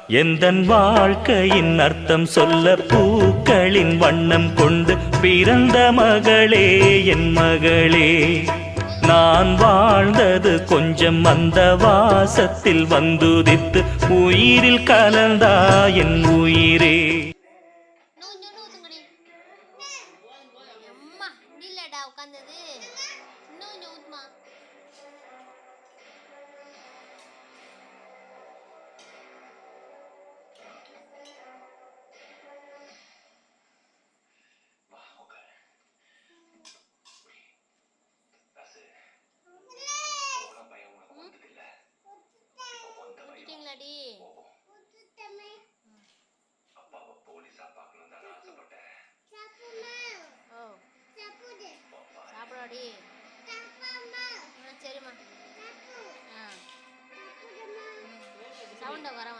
எந்தன் வாழ்க்கையின் அர்த்தம் சொல்ல பூக்களின் வண்ணம் கொண்டு பிறந்த மகளே என் மகளே. நான் வாழ்ந்தது கொஞ்சம் அந்த வாசத்தில் வந்துதித்து உயிரில் கலந்தா என் உயிரே. சரிம்மா. சவுண்ட வர